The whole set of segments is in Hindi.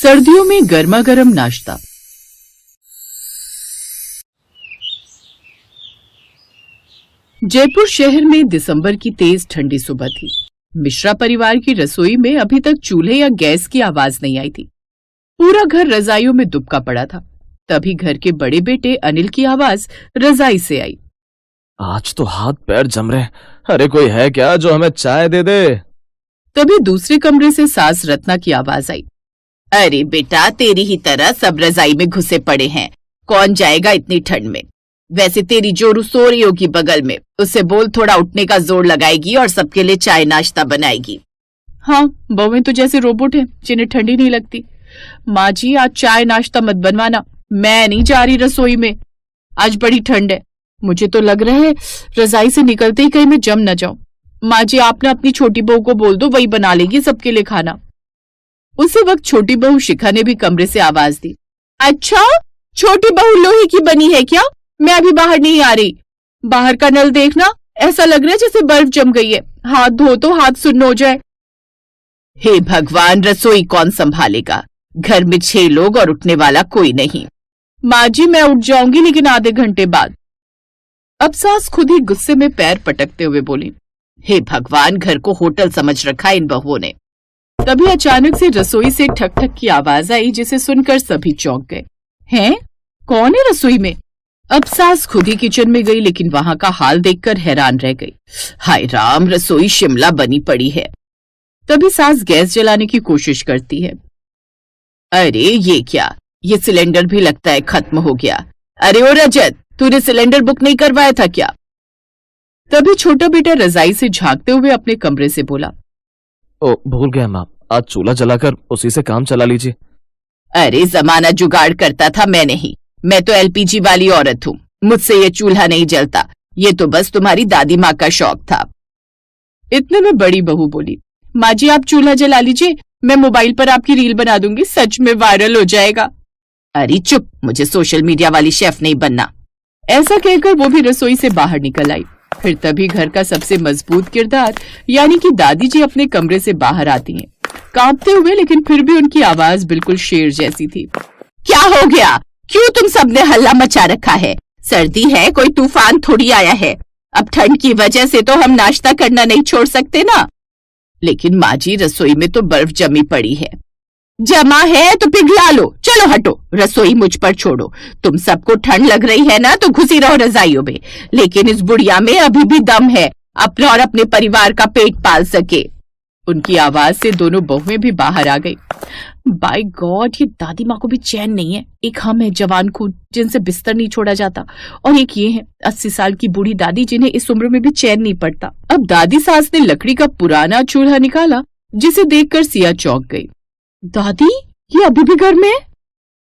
सर्दियों में गर्मा गर्म नाश्ता। जयपुर शहर में दिसंबर की तेज ठंडी सुबह थी। मिश्रा परिवार की रसोई में अभी तक चूल्हे या गैस की आवाज नहीं आई थी। पूरा घर रजाइयों में दुबका पड़ा था। तभी घर के बड़े बेटे अनिल की आवाज रजाई से आई। आज तो हाथ पैर जम रहे। अरे कोई है क्या जो हमें चाय दे दे। तभी दूसरे कमरे से सास रत्ना की आवाज आई। अरे बेटा, तेरी ही तरह सब रजाई में घुसे पड़े हैं। कौन जाएगा इतनी ठंड में। वैसे तेरी जोरू सो रही होगी बगल में, उससे बोल थोड़ा उठने का जोर लगाएगी और सबके लिए चाय नाश्ता बनाएगी। हाँ, बहुएं तो जैसे रोबोट हैं, जिन्हें ठंडी नहीं लगती। माँ जी, आज चाय नाश्ता मत बनवाना, मैं नहीं जा रही रसोई में। आज बड़ी ठंड है। मुझे तो लग रहा है रजाई से निकलते ही कहीं मैं जम न जाऊं। माँ जी, आप ना अपनी छोटी बहू को बोल दो, वही बना लेगी सबके लिए खाना। उसी वक्त छोटी बहू शिखा ने भी कमरे से आवाज दी। अच्छा, छोटी बहू लोहे की बनी है क्या? मैं अभी बाहर नहीं आ रही। बाहर का नल देखना, ऐसा लग रहा है जैसे बर्फ जम गई है। हाथ धो तो हाथ सुन्न हो जाए। हे भगवान, रसोई कौन संभालेगा? घर में 6 लोग और उठने वाला कोई नहीं। माँ जी, मैं उठ जाऊंगी लेकिन आधे घंटे बाद। अब सास खुद ही गुस्से में पैर पटकते हुए बोली। हे भगवान, घर को होटल समझ रखा इन बहुओं ने। तभी अचानक से रसोई से ठक ठक की आवाज आई, जिसे सुनकर सभी चौंक गए। हैं? कौन है रसोई में? अब सास खुद ही किचन में गई, लेकिन वहां का हाल देखकर हैरान रह गई। हाय राम, रसोई शिमला बनी पड़ी है। तभी सास गैस जलाने की कोशिश करती है। अरे ये क्या, ये सिलेंडर भी लगता है खत्म हो गया। अरे ओ रजत, तूने सिलेंडर बुक नहीं करवाया था क्या? तभी छोटा बेटा रजाई से झांकते हुए अपने कमरे से बोला। ओ, भूल गया माँ, आज चूल्हा जलाकर उसी से काम चला लीजिए। अरे जमाना जुगाड़ करता था मैं नहीं। मैं तो एलपीजी वाली औरत हूँ, मुझसे ये चूल्हा नहीं जलता। ये तो बस तुम्हारी दादी माँ का शौक था। इतने में बड़ी बहू बोली। माँ जी, आप चूल्हा जला लीजिए, मैं मोबाइल पर आपकी रील बना दूंगी, सच में वायरल हो जाएगा। अरे चुप, मुझे सोशल मीडिया वाली शेफ नहीं बनना। ऐसा कहकर वो भी रसोई से बाहर निकल आई। फिर तभी घर का सबसे मजबूत किरदार यानी कि दादी जी अपने कमरे से बाहर आती हैं, कांपते हुए, लेकिन फिर भी उनकी आवाज बिल्कुल शेर जैसी थी। क्या हो गया? क्यों तुम सबने हल्ला मचा रखा है? सर्दी है, कोई तूफान थोड़ी आया है। अब ठंड की वजह से तो हम नाश्ता करना नहीं छोड़ सकते ना। लेकिन माँ जी, रसोई में तो बर्फ जमी पड़ी है। जमा है तो पिघला लो। चलो हटो, रसोई मुझ पर छोड़ो। तुम सबको ठंड लग रही है ना, तो घुसी रहो रजाइयों में। लेकिन इस बुढ़िया में अभी भी दम है, अपना और अपने परिवार का पेट पाल सके। उनकी आवाज से दोनों बहुएं भी बाहर आ गई। बाय गॉड, ये दादी माँ को भी चैन नहीं है। एक हम है जवान खून, जिनसे बिस्तर नहीं छोड़ा जाता, और एक ये है 80 साल की बूढ़ी दादी, जिन्हें इस उम्र में भी चैन नहीं पड़ता। अब दादी सास ने लकड़ी का पुराना चूल्हा निकाला, जिसे देखकर सिया चौंक गई। दादी, ये अभी भी घर में है?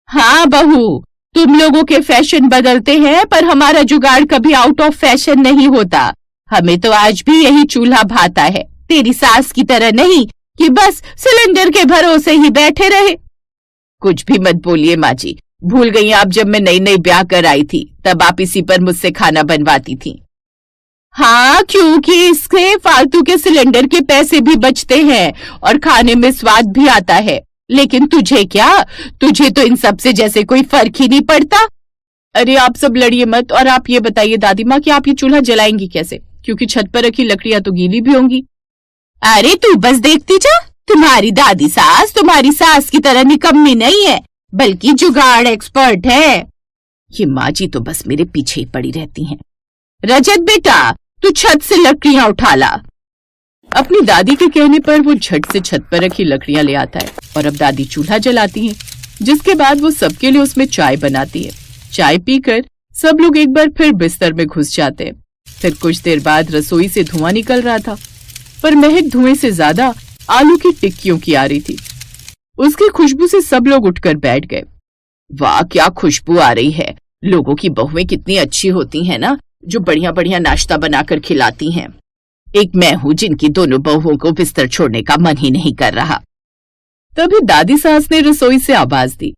हाँ बहू, तुम लोगों के फैशन बदलते हैं, पर हमारा जुगाड़ कभी आउट ऑफ फैशन नहीं होता। हमें तो आज भी यही चूल्हा भाता है, तेरी सास की तरह नहीं कि बस सिलेंडर के भरोसे ही बैठे रहे। कुछ भी मत बोलिए माँ जी, भूल गई आप जब मैं नई नई ब्याह कर आई थी, तब आप इसी पर मुझसे खाना बनवाती थी। हाँ, क्योंकि इसके फालतू के सिलेंडर के पैसे भी बचते हैं और खाने में स्वाद भी आता है। लेकिन तुझे क्या, तुझे तो इन सब से जैसे कोई फर्क ही नहीं पड़ता। अरे आप सब लड़िए मत, और आप ये बताइए दादी माँ कि आप ये चूल्हा जलाएंगी कैसे, क्योंकि छत पर रखी लकड़ियां तो गीली भी होंगी। अरे तू बस देखती जा, तुम्हारी दादी सास तुम्हारी सास की तरह निकम्मी नहीं है, बल्कि जुगाड़ एक्सपर्ट है। ये माँ जी तो बस मेरे पीछे ही पड़ी रहती हैं। रजत बेटा, तू छत से लकड़ियां उठा ला। अपनी दादी के कहने पर वो झट से छत पर रखी लकड़ियां ले आता है, और अब दादी चूल्हा जलाती हैं, जिसके बाद वो सबके लिए उसमें चाय बनाती है। चाय पीकर सब लोग एक बार फिर बिस्तर में घुस जाते हैं। फिर कुछ देर बाद रसोई से धुआं निकल रहा था, पर महक धुएं से ज्यादा आलू की टिक्कियों की आ रही थी। उसकी खुशबू से सब लोग उठकर बैठ गए। वाह, क्या खुशबू आ रही है। लोगों की बहुएं कितनी अच्छी होती हैं ना, जो बढ़िया बढ़िया नाश्ता बनाकर खिलाती हैं। एक मैं हूँ जिनकी दोनों बहुओं को बिस्तर छोड़ने का मन ही नहीं कर रहा। तभी दादी सास ने रसोई से आवाज दी।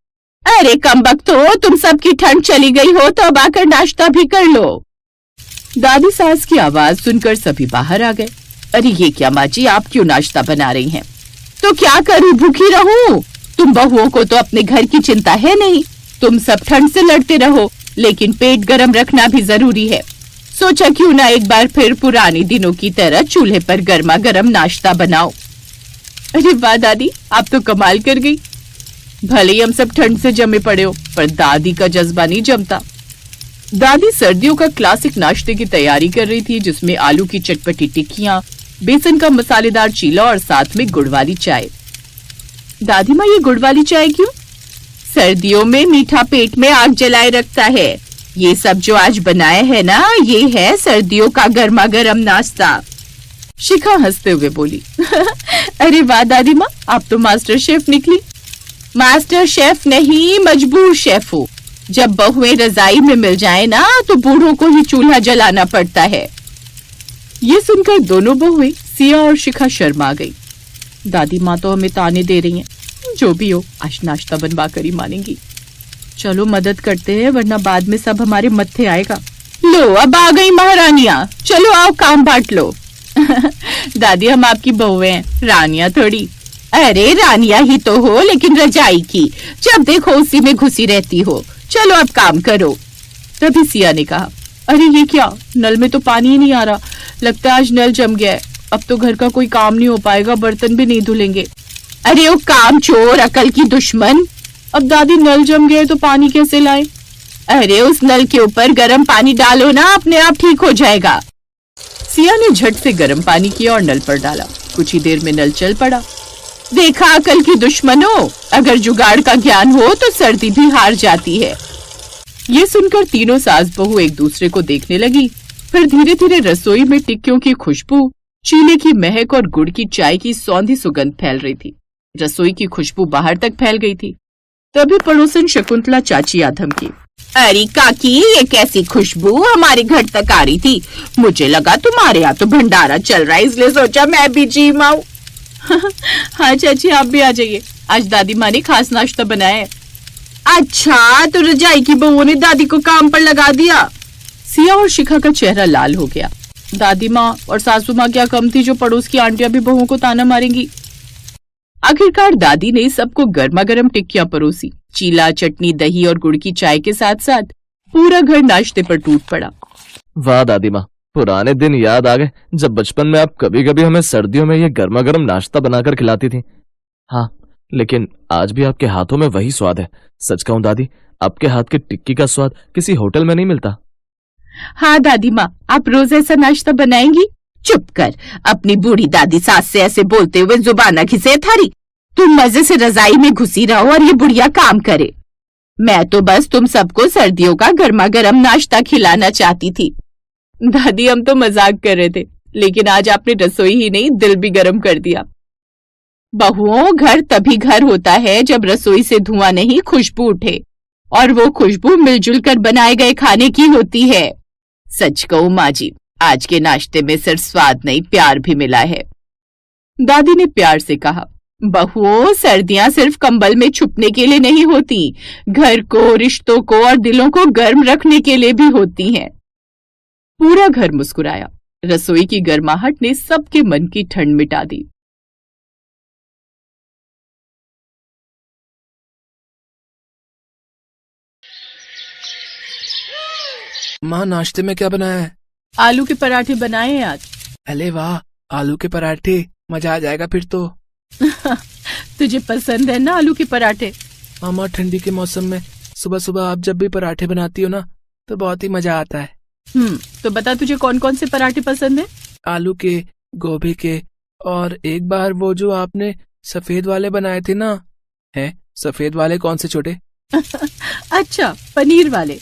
अरे कमबख्तो, तुम सबकी ठंड चली गई हो तो अब आकर नाश्ता भी कर लो। दादी सास की आवाज सुनकर सभी बाहर आ गए। अरे ये क्या माँ जी, आप क्यों नाश्ता बना रही हैं? तो क्या करूं, भूखी रहूं? तुम बहुओं को तो अपने घर की चिंता है नहीं, तुम सब ठंड से लड़ते रहो, लेकिन पेट गर्म रखना भी जरूरी है। सोचा क्यों ना एक बार फिर पुराने दिनों की तरह चूल्हे पर गर्मा गर्म नाश्ता बनाओ। अरे वाह दादी, आप तो कमाल कर गई। भले ही हम सब ठंड से जमे पड़े हो, पर दादी का जज्बा नहीं जमता। दादी सर्दियों का क्लासिक नाश्ते की तैयारी कर रही थी, जिसमें आलू की चटपटी टिक्कियां, बेसन का मसालेदार चीला और साथ में गुड़ वाली चाय। दादी माँ, ये गुड़ वाली चाय क्यों? सर्दियों में मीठा पेट में आग जलाए रखता है। ये सब जो आज बनाए है ना, ये है सर्दियों का गर्मा गर्म नाश्ता। शिखा हंसते हुए बोली। अरे वाह दादी माँ, आप तो मास्टर शेफ निकली। मास्टर शेफ नहीं, मजबूर शेफ हो। जब बहुएं रजाई में मिल जाए ना, तो बूढ़ों को ही चूल्हा जलाना पड़ता है। ये सुनकर दोनों बहुएं सिया और शिखा शर्मा गई। दादी माँ तो हमें ताने दे रही हैं, जो भी हो आज नाश्ता बनवा कर ही मानेंगी। चलो मदद करते हैं, वरना बाद में सब हमारे मत्थे आएगा। लो, अब आ गई महारानियां, चलो आओ काम बांट लो। दादी, हम आपकी बहुएं हैं, रानियां थोड़ी। अरे रानियां ही तो हो, लेकिन रजाई की जब देखो उसी में घुसी रहती हो। चलो अब काम करो। तभी सिया ने कहा, अरे ये क्या, नल में तो पानी ही नहीं आ रहा, लगता है आज नल जम गया है। अब तो घर का कोई काम नहीं हो पाएगा, बर्तन भी नहीं धुलेंगे। अरे वो काम चोर, अकल की दुश्मन। अब दादी नल जम गया है तो पानी कैसे लाए? अरे उस नल के ऊपर गर्म पानी डालो ना, अपने आप ठीक हो जाएगा। सिया ने झट से गर्म पानी किया और नल पर डाला। कुछ ही देर में नल चल पड़ा। देखा अकल की दुश्मनों, अगर जुगाड़ का ज्ञान हो तो सर्दी भी हार जाती है। ये सुनकर तीनों सास बहू एक दूसरे को देखने लगी। फिर धीरे धीरे रसोई में टिक्कियों की खुशबू, चीले की महक और गुड़ की चाय की सौंधी सुगंध फैल रही थी। रसोई की खुशबू बाहर तक फैल गई थी। तभी पड़ोसन शकुंतला चाची आ धमकी। अरे काकी, ये कैसी खुशबू हमारे घर तक आ रही थी? मुझे लगा तुम्हारे यहाँ तो भंडारा चल रहा है, इसलिए सोचा मैं भी जी आऊं। हाँ चाची, आप भी आ जाइए, आज दादी माँ ने खास नाश्ता बनाया है। अच्छा, तो रजाई की बहुओं ने दादी को काम पर लगा दिया। सिया और शिखा का चेहरा लाल हो गया। दादी माँ और सासू माँ क्या कम थी जो पड़ोस की आंटियां भी बहुओं को ताना मारेंगी। आखिरकार दादी ने सबको गर्मा गर्म टिक्कियां परोसी। चीला, चटनी, दही और गुड़ की चाय के साथ साथ पूरा घर नाश्ते पर टूट पड़ा। वाह दादी माँ, पुराने दिन याद आ गए जब बचपन में आप कभी कभी हमें सर्दियों में ये गर्मा गर्म नाश्ता बनाकर खिलाती थी। हाँ, लेकिन आज भी आपके हाथों में वही स्वाद है। सच कहूँ दादी, आपके हाथ की टिक्की का स्वाद किसी होटल में नहीं मिलता। हाँ दादी माँ, आप रोज ऐसा नाश्ता बनाएंगी? चुप कर, अपनी बूढ़ी दादी सास से ऐसे बोलते हुए जुबान घिसे थारी। तुम मजे से रजाई में घुसी रहो और ये बुढ़िया काम करे। मैं तो बस तुम सबको सर्दियों का गर्मा गर्म नाश्ता खिलाना चाहती थी। दादी, हम तो मजाक कर रहे थे, लेकिन आज आपने रसोई ही नहीं दिल भी गर्म कर दिया। बहुओं, घर तभी घर होता है जब रसोई से धुआं नहीं खुशबू उठे, और वो खुशबू मिलजुल कर बनाए गए खाने की होती है। सच कहूं माँ जी, आज के नाश्ते में सिर्फ स्वाद नहीं, प्यार भी मिला है। दादी ने प्यार से कहा, बहुओं, सर्दियां सिर्फ कंबल में छुपने के लिए नहीं होती, घर को, रिश्तों को और दिलों को गर्म रखने के लिए भी होती हैं। पूरा घर मुस्कुराया। रसोई की गर्माहट ने सबके मन की ठंड मिटा दी। माँ, नाश्ते में क्या बनाया है? आलू के पराठे बनाए हैं आज। अरे वाह, आलू के पराठे, मजा आ जाएगा फिर तो। तुझे पसंद है ना आलू के पराठे? मामा, ठंडी के मौसम में सुबह सुबह आप जब भी पराठे बनाती हो ना, तो बहुत ही मजा आता है। तो बता, तुझे कौन कौन से पराठे पसंद है? आलू के, गोभी के, और एक बार वो जो आपने सफेद वाले बनाए थे ना। हैं सफेद वाले कौन से छोटे? अच्छा, पनीर वाले।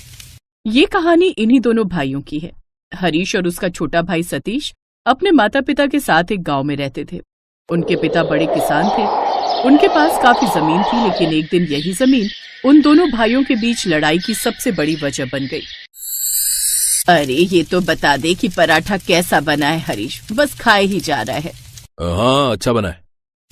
ये कहानी इन्हीं दोनों भाइयों की है। हरीश और उसका छोटा भाई सतीश अपने माता पिता के साथ एक गांव में रहते थे। उनके पिता बड़े किसान थे। उनके पास काफी जमीन थी, लेकिन एक दिन यही जमीन उन दोनों भाइयों के बीच लड़ाई की सबसे बड़ी वजह बन गई। अरे ये तो बता दे कि पराठा कैसा बना है हरीश, बस खाए ही जा रहा है। हाँ, अच्छा बना है।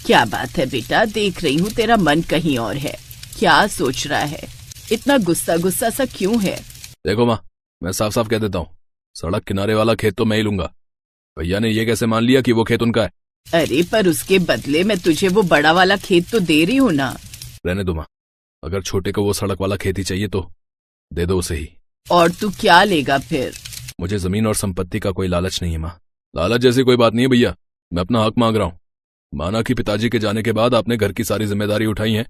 क्या बात है बेटा, देख रही हूँ तेरा मन कहीं और है। क्या सोच रहा है? इतना गुस्सा गुस्सा सा क्यों है? देखो माँ, मैं साफ साफ कह देता हूँ, सड़क किनारे वाला खेत तो मैं ही लूंगा। भैया ने ये कैसे मान लिया कि वो खेत उनका है? अरे पर उसके बदले मैं तुझे वो बड़ा वाला खेत तो दे रही हूँ ना। रहने दो माँ, अगर छोटे को वो सड़क वाला खेती चाहिए तो दे दो उसे ही। और तू क्या लेगा फिर? मुझे जमीन और संपत्ति का कोई लालच नहीं है माँ। लालच जैसी कोई बात नहीं है भैया, मैं अपना हक मांग रहा हूँ। माना कि पिताजी के जाने के बाद आपने घर की सारी जिम्मेदारी उठाई है,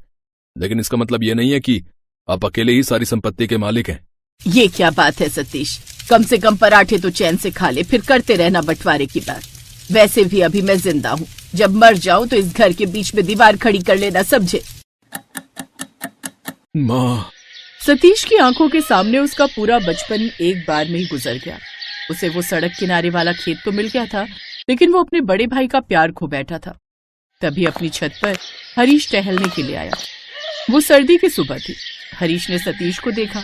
लेकिन इसका मतलब ये नहीं है कि आप अकेले ही सारी संपत्ति के मालिक हैं। ये क्या बात है सतीश? कम से कम पराठे तो चैन से खा ले, फिर करते रहना बंटवारे की बात। वैसे भी अभी मैं जिंदा हूँ, जब मर जाऊं तो इस घर के बीच में दीवार खड़ी कर लेना, समझे? माँ। सतीश की आंखों के सामने उसका पूरा बचपन एक बार में ही गुजर गया। उसे वो सड़क किनारे वाला खेत तो मिल गया था, लेकिन वो अपने बड़े भाई का प्यार खो बैठा था। तभी अपनी छत पर हरीश टहलने के लिए आया। वो सर्दी की सुबह थी। हरीश ने सतीश को देखा,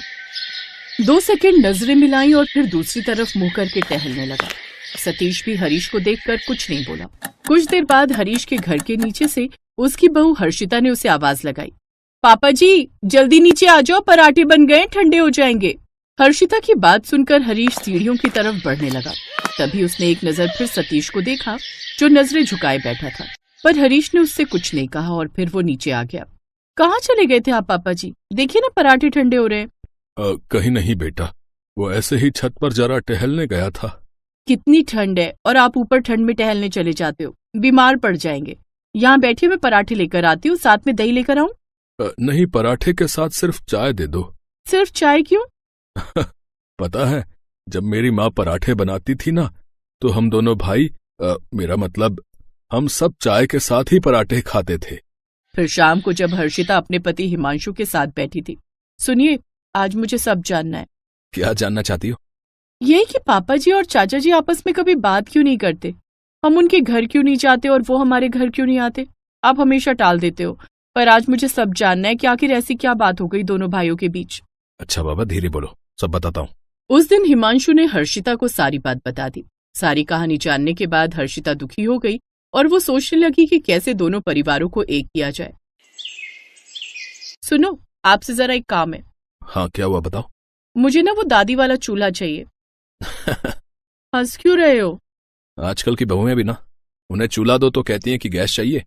2 सेकंड नजरें मिलाई और फिर दूसरी तरफ मुंह करके टहलने लगा। सतीश भी हरीश को देखकर कुछ नहीं बोला। कुछ देर बाद हरीश के घर के नीचे से उसकी बहू हर्षिता ने उसे आवाज लगाई, पापा जी जल्दी नीचे आ जाओ, पराठे बन गए, ठंडे हो जाएंगे। हर्षिता की बात सुनकर हरीश सीढ़ियों की तरफ बढ़ने लगा। तभी उसने एक नजर फिर सतीश को देखा, जो नजरें झुकाए बैठा था, पर हरीश ने उससे कुछ नहीं कहा और फिर वो नीचे आ गया। कहाँ चले गए थे आप पापा जी? देखिए ना पराठे ठंडे हो रहे हैं। कहीं नहीं बेटा, वो ऐसे ही छत पर जरा टहलने गया था। कितनी ठंड है और आप ऊपर ठंड में टहलने चले जाते हो, बीमार पड़ जाएंगे। यहाँ बैठे मैं पराठे लेकर आती हूँ, साथ में दही लेकर आऊं? नहीं, पराठे के साथ सिर्फ चाय दे दो। सिर्फ चाय क्यों? पता है, जब मेरी माँ पराठे बनाती थी ना, तो हम दोनों भाई, मेरा मतलब हम सब चाय के साथ ही पराठे खाते थे। फिर शाम को जब हर्षिता अपने पति हिमांशु के साथ बैठी थी, सुनिए आज मुझे सब जानना है। क्या जानना चाहती हो? ये कि पापा जी और चाचा जी आपस में कभी बात क्यों नहीं करते? हम उनके घर क्यों नहीं जाते और वो हमारे घर क्यों नहीं आते? आप हमेशा टाल देते हो, पर आज मुझे सब जानना है कि आखिर ऐसी क्या बात हो गई दोनों भाइयों के बीच। अच्छा बाबा, धीरे बोलो, सब बताता हूँ। उस दिन हिमांशु ने हर्षिता को सारी बात बता दी। सारी कहानी जानने के बाद हर्षिता दुखी हो गई और वो सोचने लगी कि कैसे दोनों परिवारों को एक किया जाए। सुनो, आपसे जरा एक काम है। हाँ, क्या हुआ बताओ। मुझे ना वो दादी वाला चूल्हा चाहिए। हंस क्यों रहे हो? आजकल की बहुएं भी ना, उन्हें चूल्हा दो तो कहती हैं कि गैस चाहिए,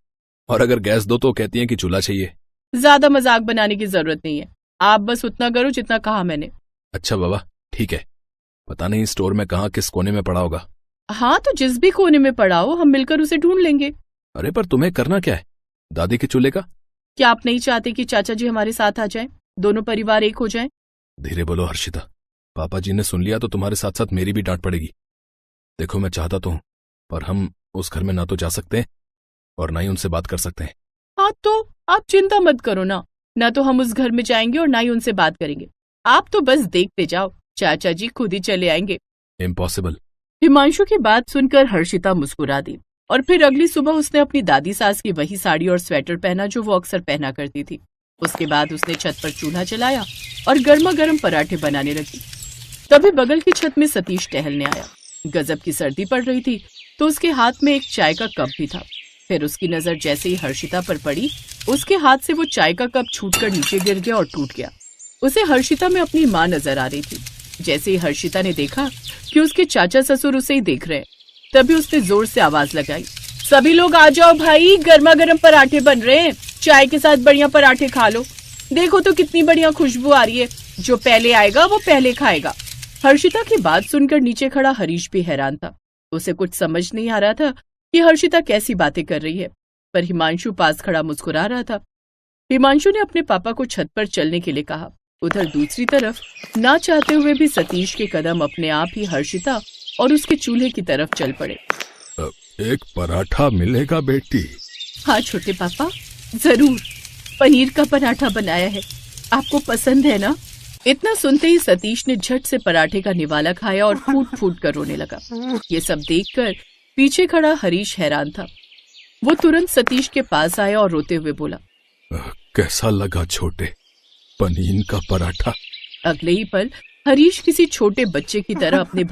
और अगर गैस दो तो कहती हैं कि चूल्हा चाहिए। ज्यादा मजाक बनाने की जरूरत नहीं है, आप बस उतना करो जितना कहा मैंने। अच्छा बाबा, ठीक है। पता नहीं स्टोर में कहाँ किस कोने में पड़ा होगा। हाँ तो जिस भी कोने में पड़ा हो हम मिलकर उसे ढूंढ लेंगे। अरे पर तुम्हें करना क्या है? दादी के चूल्हे का? क्या आप नहीं चाहते कि चाचा जी हमारे साथ आ जाएं, दोनों परिवार एक हो जाएं? धीरे बोलो हर्षिता, पापा जी ने सुन लिया तो तुम्हारे साथ साथ मेरी भी डांट पड़ेगी। देखो मैं चाहता तो हूँ, पर हम उस घर में ना तो जा सकते हैं और ना ही उनसे बात कर सकते हैं। हाँ तो आप चिंता मत करो ना तो हम उस घर में जाएंगे और ना ही उनसे बात करेंगे। आप तो बस देखते जाओ, चाचा जी खुद ही चले आएंगे। इम्पॉसिबल। हिमांशु की बात सुनकर हर्षिता मुस्कुरा दी और फिर अगली सुबह उसने अपनी दादी सास की वही साड़ी और स्वेटर पहना जो वो अक्सर पहना करती थी। उसके बाद उसने छत पर चूल्हा चलाया और गर्मा गर्म पराठे बनाने लगी। तभी बगल की छत में सतीश टहलने आया। गजब की सर्दी पड़ रही थी तो उसके हाथ में एक चाय का कप भी था। फिर उसकी नजर जैसे ही हर्षिता पर पड़ी, उसके हाथ से वो चाय का कप छूटकर नीचे गिर गया और टूट गया। उसे हर्षिता में अपनी माँ नजर आ रही थी। जैसे ही हर्षिता ने देखा कि उसके चाचा ससुर उसे ही देख रहे हैं, तभी उसने जोर से आवाज लगाई, सभी लोग आ जाओ भाई, गर्मा गर्म पराठे बन रहे हैं, चाय के साथ बढ़िया पराठे खा लो। देखो तो कितनी बढ़िया खुशबू आ रही है, जो पहले आएगा वो पहले खाएगा। हर्षिता की बात सुनकर नीचे खड़ा हरीश भी हैरान था। उसे कुछ समझ नहीं आ रहा था कि हर्षिता कैसी बातें कर रही है, पर हिमांशु पास खड़ा मुस्कुरा रहा था। हिमांशु ने अपने पापा को छत पर चलने के लिए कहा। उधर दूसरी तरफ ना चाहते हुए भी सतीश के कदम अपने आप ही हर्षिता और उसके चूल्हे की तरफ चल पड़े। एक पराठा मिलेगा बेटी? हाँ छोटे पापा, जरूर। पनीर का पराठा बनाया है, आपको पसंद है ना? इतना सुनते ही सतीश ने झट से पराठे का निवाला खाया और फूट फूट कर रोने लगा। ये सब देखकर पीछे खड़ा हरीश हैरान था। वो तुरंत सतीश के पास आया और रोते हुए बोला, कैसा लगा छोटे, पनीर का पराठा? अगले ही पल हरीश किसी छोटे बच्चे की तरह अपने